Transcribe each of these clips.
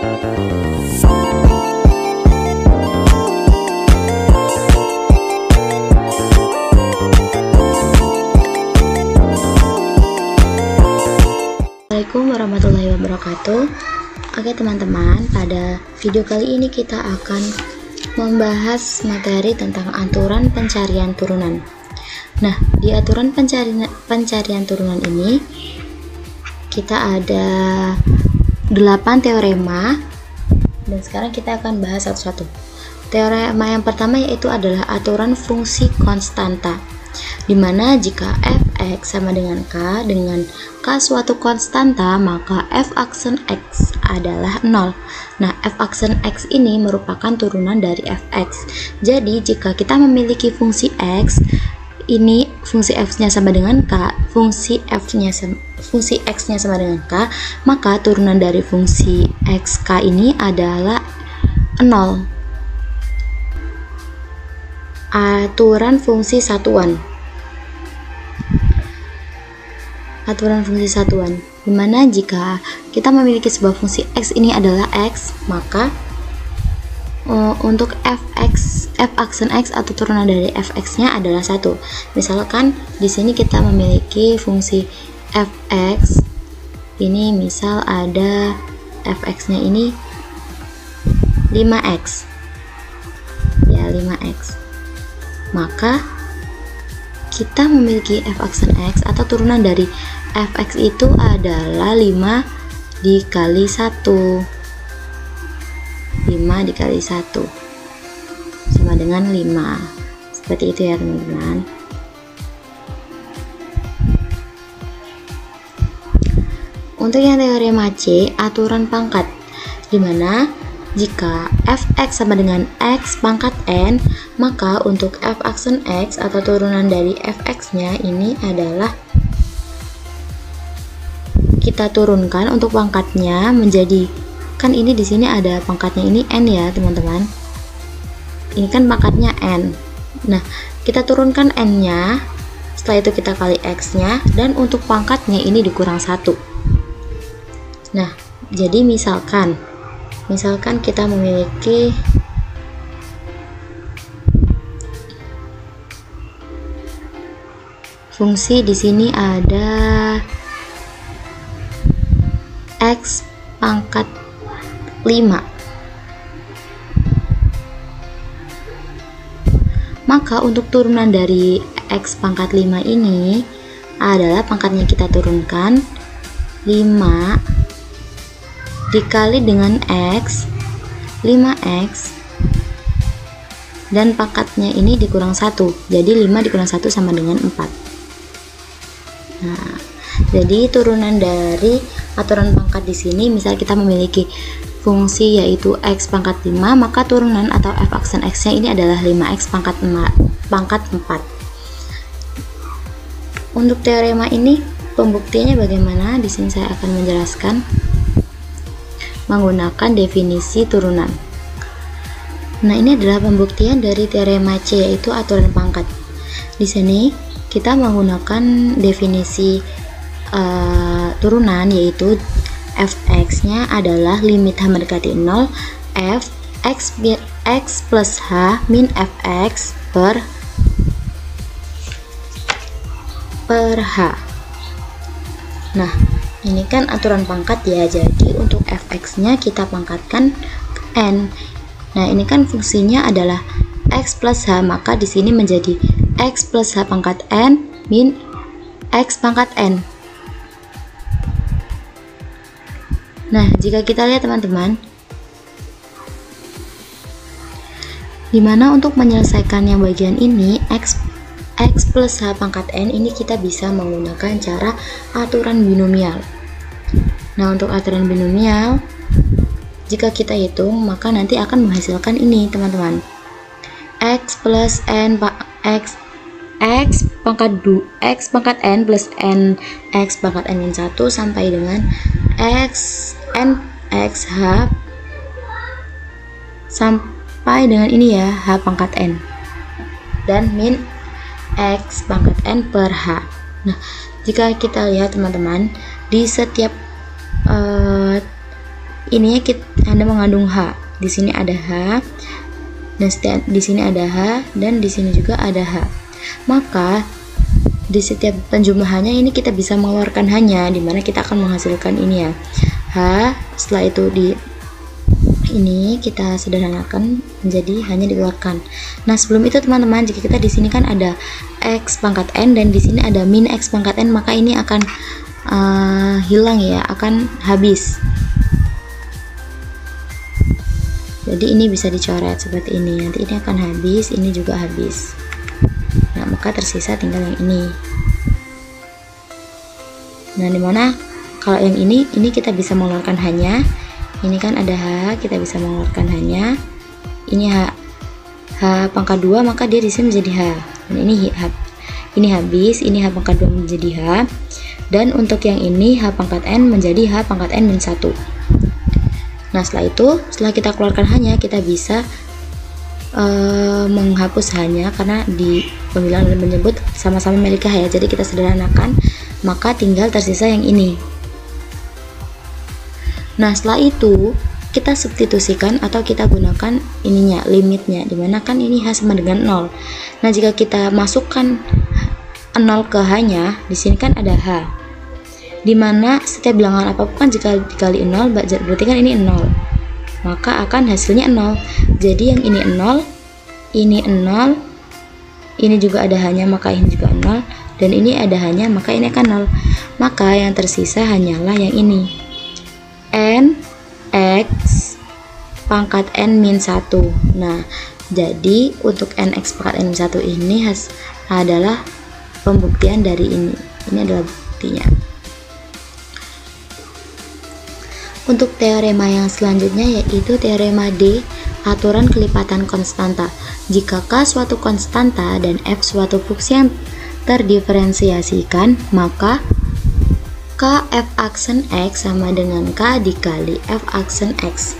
Assalamualaikum warahmatullahi wabarakatuh. Oke teman-teman, pada video kali ini kita akan membahas materi tentang aturan pencarian turunan. Nah, di aturan pencarian turunan ini kita ada 8 teorema, dan sekarang kita akan bahas satu-satu. Teorema yang pertama yaitu adalah aturan fungsi konstanta, dimana jika fx sama dengan k, dengan k suatu konstanta, maka f aksen x adalah 0. Nah, f aksen x ini merupakan turunan dari fx. Jadi jika kita memiliki fungsi x, ini fungsi f-nya sama dengan k, fungsi x-nya sama dengan k, maka turunan dari fungsi xk ini adalah 0. Aturan fungsi satuan. Aturan fungsi satuan, dimana jika kita memiliki sebuah fungsi x ini adalah x, maka untuk f aksen x atau turunan dari fx-nya adalah 1. Misalkan di sini kita memiliki fungsi fx ini, misal ada fx-nya ini 5x. Ya, 5x. Maka kita memiliki f aksen x atau turunan dari fx itu adalah 5 dikali 1. 5 dikali 1 sama dengan 5. Seperti itu ya teman-teman. Untuk yang teorema C, aturan pangkat, dimana jika fx sama dengan x pangkat n, maka untuk f aksen x atau turunan dari fx-nya ini adalah kita turunkan untuk pangkatnya menjadi, kan ini di sini ada pangkatnya ini n ya teman-teman. Ini kan pangkatnya n. Nah, kita turunkan n-nya, setelah itu kita kali x-nya, dan untuk pangkatnya ini dikurang 1. Nah, jadi misalkan kita memiliki fungsi di sini ada x pangkat 5, maka untuk turunan dari x pangkat 5 ini adalah pangkatnya kita turunkan 5 dikali dengan x, 5x, dan pangkatnya ini dikurang 1, jadi 5 dikurang 1 sama dengan 4. Nah, jadi turunan dari aturan pangkat di sini, misal kita memiliki fungsi yaitu x pangkat 5, maka turunan atau f aksen x-nya ini adalah 5x pangkat 4. Untuk teorema ini pembuktiannya bagaimana? Di sini saya akan menjelaskan menggunakan definisi turunan. Nah, ini adalah pembuktian dari teorema C, yaitu aturan pangkat. Di sini kita menggunakan definisi turunan, yaitu fx-nya adalah limit h mendekati 0 f x plus h min fx per h. Nah, ini kan aturan pangkat ya, jadi untuk fx-nya kita pangkatkan ke n. Nah, ini kan fungsinya adalah x plus h, maka di sini menjadi x plus h pangkat n min x pangkat n. Nah, jika kita lihat teman-teman, dimana untuk menyelesaikan yang bagian ini x plus h pangkat n ini kita bisa menggunakan cara aturan binomial. Nah, untuk aturan binomial, jika kita hitung maka nanti akan menghasilkan ini teman-teman, x plus n x pangkat n plus n x pangkat n min 1 sampai dengan x n x h sampai dengan ini ya, h pangkat n, dan min x pangkat n per h. Nah, jika kita lihat teman-teman, di setiap ininya Anda mengandung H. Di sini ada H, dan di sini ada H, dan di sini juga ada H. Maka di setiap penjumlahannya ini kita bisa mengeluarkan H-nya, dimana kita akan menghasilkan ini ya, H. Setelah itu ini kita sederhanakan menjadi hanya dikeluarkan. Nah, sebelum itu teman-teman, jika kita di sini kan ada X pangkat N dan di sini ada min X pangkat N, maka ini akan hilang ya, akan habis. Jadi ini bisa dicoret seperti ini, nanti ini akan habis, ini juga habis. Nah, maka tersisa tinggal yang ini. Nah, dimana kalau yang ini kita bisa mengeluarkan H-nya. Ini kan ada H, kita bisa mengeluarkan H-nya. Ini H pangkat 2, maka dia di sini menjadi H. Dan ini habis, ini H pangkat 2 menjadi H. Dan untuk yang ini H pangkat N menjadi H pangkat N min 1. Nah, setelah kita keluarkan H-nya, kita bisa menghapus H-nya karena di pembilangan menyebut sama-sama milik H ya. Jadi kita sederhanakan, maka tinggal tersisa yang ini. Nah, setelah itu kita substitusikan atau kita gunakan ininya, limitnya, dimana kan ini H sama dengan 0. Nah, jika kita masukkan 0 ke H-nya, di sini kan ada H, dimana setiap bilangan apapun kan jika dikali 0 berarti kan ini 0, maka akan hasilnya 0. Jadi yang ini 0, ini 0, ini juga ada H-nya, maka ini juga 0, dan ini ada H-nya, maka ini akan 0. Maka yang tersisa hanyalah yang ini, N X pangkat N min 1. Nah, jadi untuk NX pangkat N min 1 ini adalah pembuktian dari ini. Ini adalah buktinya. Untuk teorema yang selanjutnya yaitu teorema D, aturan kelipatan konstanta. Jika K suatu konstanta dan F suatu fungsi yang terdiferensiasikan, maka K F aksen X sama dengan K dikali F aksen X.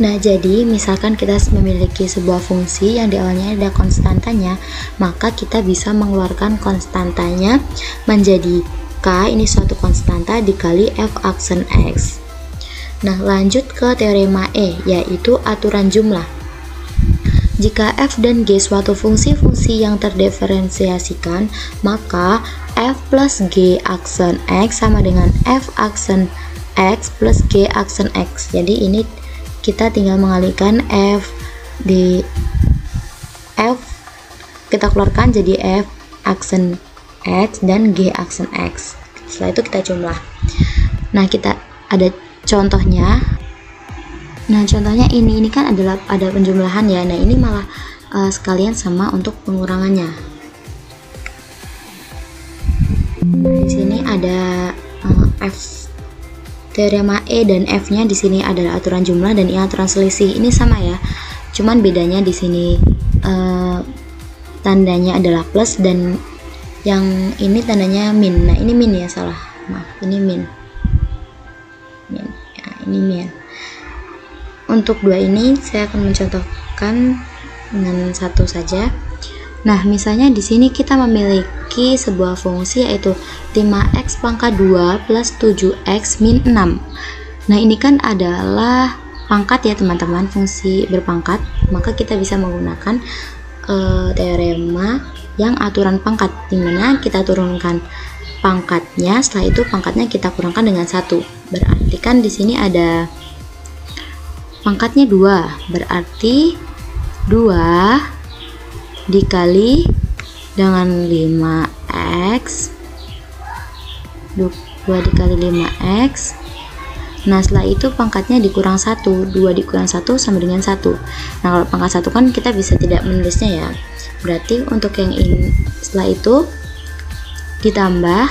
Nah, jadi misalkan kita memiliki sebuah fungsi yang di awalnya ada konstantanya, maka kita bisa mengeluarkan konstantanya menjadi K, ini suatu konstanta, dikali F aksen X. Nah, lanjut ke teorema E, yaitu aturan jumlah. Jika F dan G suatu fungsi-fungsi yang terdiferensiasikan, maka F plus G aksen X sama dengan F aksen X plus G aksen X. Jadi ini kita tinggal mengalihkan F di F, kita keluarkan jadi F aksen X dan G aksen X. Setelah itu kita jumlah. Nah, kita ada contohnya. Nah, contohnya ini kan ada penjumlahan ya. Nah, ini malah sekalian sama untuk pengurangannya. Di sini ada F, teorema E dan F-nya di sini adalah aturan jumlah dan ini aturan selisih. Ini sama ya. Cuman bedanya di sini tandanya adalah plus dan yang ini tandanya min. Nah, ini min ya, salah. Maaf, ini min. Ya, ini min. Untuk dua ini saya akan mencontohkan dengan satu saja. Nah, misalnya di sini kita memiliki sebuah fungsi yaitu 5x pangkat 2 plus 7x min 6. Nah, ini kan adalah pangkat ya teman-teman, fungsi berpangkat. Maka kita bisa menggunakan teorema yang aturan pangkat, dimana kita turunkan pangkatnya, setelah itu pangkatnya kita kurangkan dengan 1. Berarti kan di sini ada pangkatnya 2, berarti 2 dikali dengan 5x, 2 dikali 5x. Nah, setelah itu pangkatnya dikurang 1, 2 dikurang 1 sama dengan 1. Nah, kalau pangkat 1 kan kita bisa tidak menulisnya ya. Berarti untuk yang ini setelah itu ditambah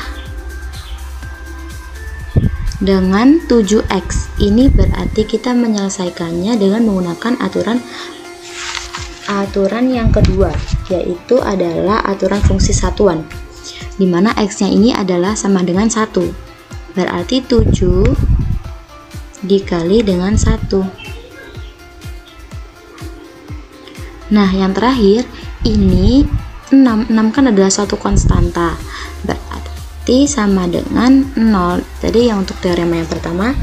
dengan 7x. Ini berarti kita menyelesaikannya dengan menggunakan aturan yang kedua, yaitu adalah aturan fungsi satuan, dimana x-nya ini adalah sama dengan 1. Berarti 7 dikali dengan 1. Nah, yang terakhir ini 6 kan adalah suatu konstanta, berarti sama dengan 0. Jadi yang untuk teorema yang pertama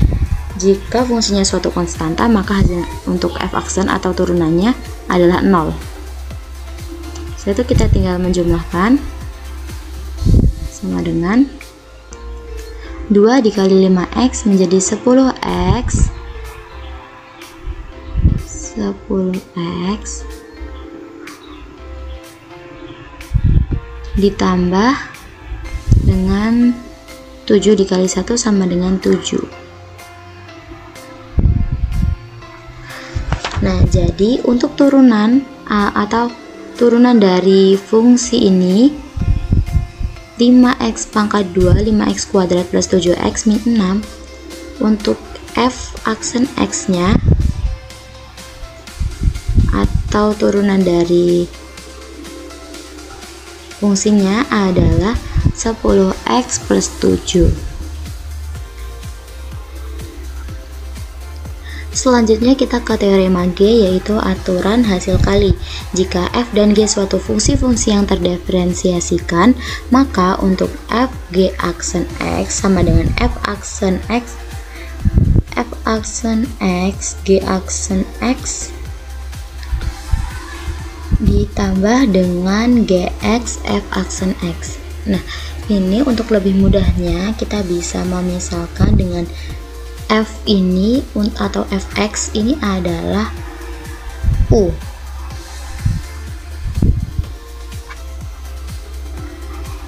Jika fungsinya suatu konstanta, maka hasil untuk f aksen atau turunannya adalah 0. Setelah itu kita tinggal menjumlahkan, sama dengan 2 dikali 5x menjadi 10x 10x ditambah dengan 7 dikali 1 sama dengan 7. Nah, jadi untuk turunan atau turunan dari fungsi ini 5x pangkat 2, 5x kuadrat plus 7x min 6, untuk f aksen x nya atau turunan dari fungsinya adalah 10x plus 7. Selanjutnya kita ke teorema G, yaitu aturan hasil kali. Jika f dan g suatu fungsi-fungsi yang terdiferensiasikan, maka untuk f g aksen x sama dengan f aksen x g aksen x ditambah dengan gx f aksen x. Nah, ini untuk lebih mudahnya kita bisa memisalkan dengan f ini atau fx ini adalah u.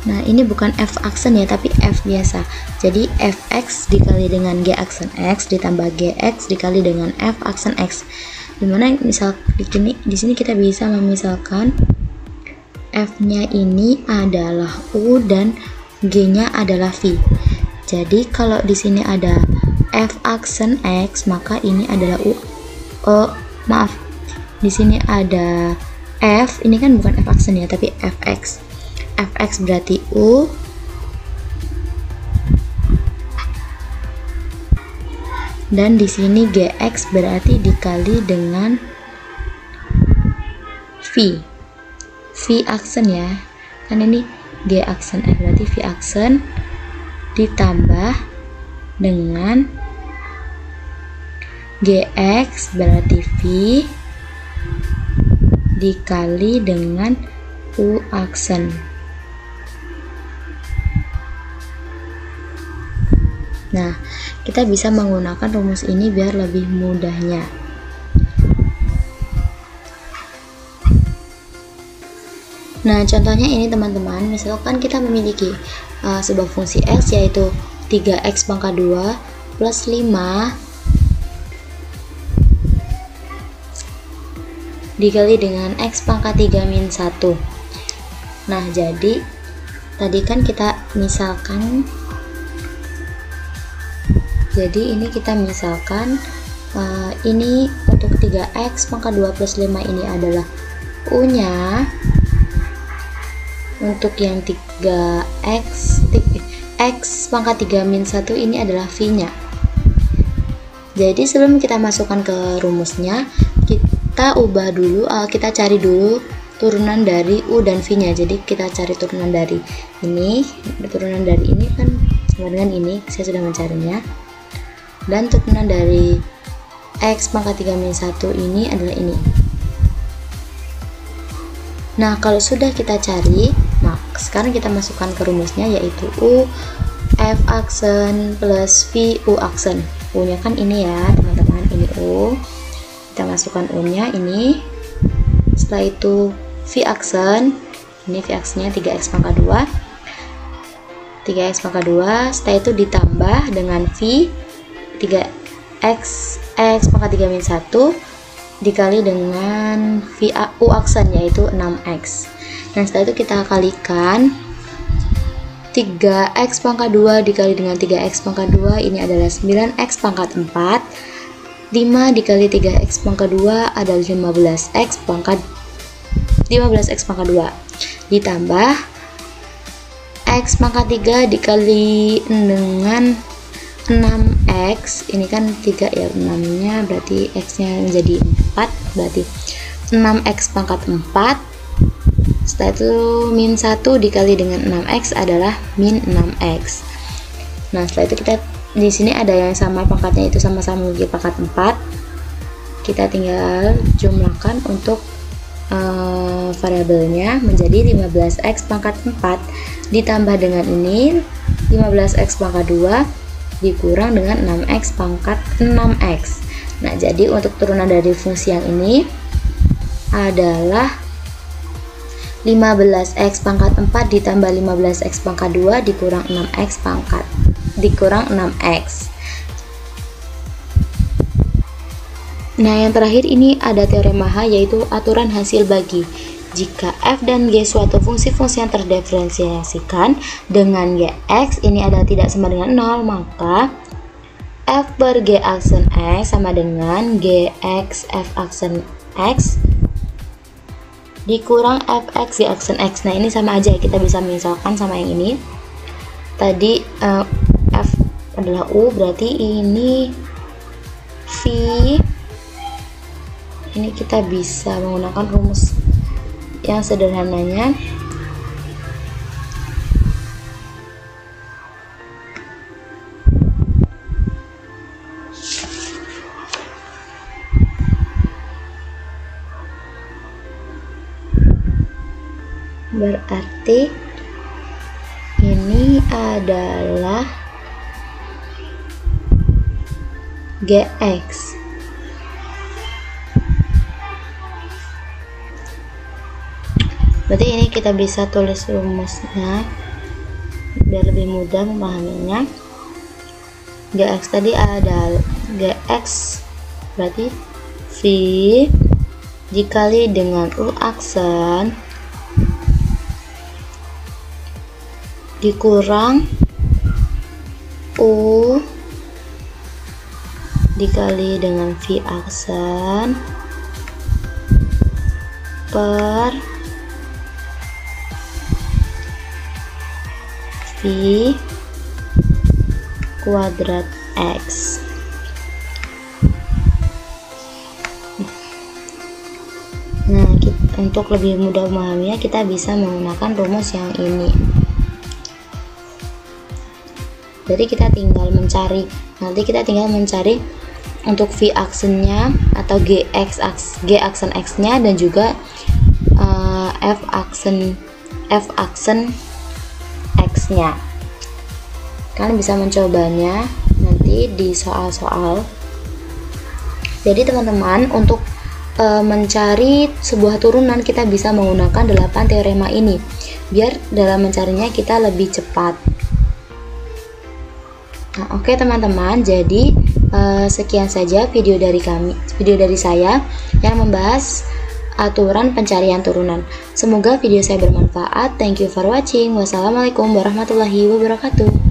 Nah, ini bukan f aksen ya, tapi f biasa. Jadi fx dikali dengan g aksen x ditambah gx dikali dengan f aksen x. Dimana misal di sini kita bisa memisalkan f-nya ini adalah u dan g-nya adalah v. Jadi kalau di sini ada f aksen x, maka ini adalah maaf, di sini ada f, ini kan bukan f aksen ya, tapi fx. Fx berarti u, dan di sini gx berarti dikali dengan v aksen ya, kan ini g aksen x berarti v aksen ditambah dengan gx berarti v dikali dengan u aksen. Nah, kita bisa menggunakan rumus ini biar lebih mudahnya. Nah, contohnya ini teman-teman, misalkan kita memiliki sebuah fungsi x yaitu 3x pangkat 2 plus 5 dikali dengan x pangkat 3 min 1. Nah, jadi tadi kan kita misalkan, jadi ini kita misalkan ini untuk 3x pangkat 2 plus 5 ini adalah u nya, untuk yang 3x x pangkat 3 min 1 ini adalah v nya. Jadi sebelum kita masukkan ke rumusnya, kita ubah dulu, kita cari dulu turunan dari u dan v nya. Jadi kita cari turunan dari ini, turunan dari ini kan sama dengan ini, saya sudah mencarinya, dan turunan dari x pangkat 3 min 1 ini adalah ini. Nah, kalau sudah kita cari, nah sekarang kita masukkan ke rumusnya, yaitu u f aksen plus v u aksen. U nya kan ini ya teman-teman, ini u, kita masukkan u nya ini. Setelah itu v aksen, ini v aksennya 3x pangkat 2 setelah itu ditambah dengan v 3x pangkat 3 min 1 dikali dengan u aksen, yaitu 6x. Nah, setelah itu kita kalikan 3x pangkat 2 dikali dengan 3x pangkat 2 ini adalah 9x pangkat 4. 5 dikali 3x pangkat 2 adalah 15x pangkat 2 ditambah x pangkat 3 dikali dengan 6x, ini kan 3 ya, 6 nya berarti x nya menjadi 4, berarti 6x pangkat 4. Setelah itu min 1 dikali dengan 6x adalah min 6x. Nah, setelah itu kita di sini ada yang sama pangkatnya, itu sama-sama memiliki pangkat 4. Kita tinggal jumlahkan untuk variabelnya menjadi 15x pangkat 4 ditambah dengan ini 15x pangkat 2 dikurang dengan 6x pangkat 6x. Nah, jadi untuk turunan dari fungsi yang ini adalah 15x pangkat 4 ditambah 15x pangkat 2 dikurang 6x dikurang 6x. Nah, yang terakhir ini ada teorema H, yaitu aturan hasil bagi. Jika f dan g suatu fungsi-fungsi yang terdiferensiasikan dengan gx ini adalah tidak sama dengan 0, maka f per g aksen x sama dengan gx f aksen x dikurang fx di aksen x. Nah, ini sama aja, kita bisa misalkan sama yang ini. Tadi f adalah u, berarti ini v. Ini kita bisa menggunakan rumus yang sederhananya. Berarti ini adalah gx. Berarti ini kita bisa tulis rumusnya biar lebih mudah memahaminya. Gx tadi ada gx berarti v dikali dengan u aksen dikurang u dikali dengan v aksen per v kuadrat x. Nah, untuk lebih mudah memahaminya kita bisa menggunakan rumus yang ini. Jadi kita tinggal mencari, nanti kita tinggal mencari untuk v aksennya atau g aksen x nya dan juga f aksen x nya. Kalian bisa mencobanya nanti di soal-soal. Jadi teman-teman, untuk mencari sebuah turunan kita bisa menggunakan 8 teorema ini biar dalam mencarinya kita lebih cepat. Nah, oke teman-teman, jadi sekian saja video dari saya yang membahas aturan pencarian turunan. Semoga video saya bermanfaat. Thank you for watching. Wassalamualaikum warahmatullahi wabarakatuh.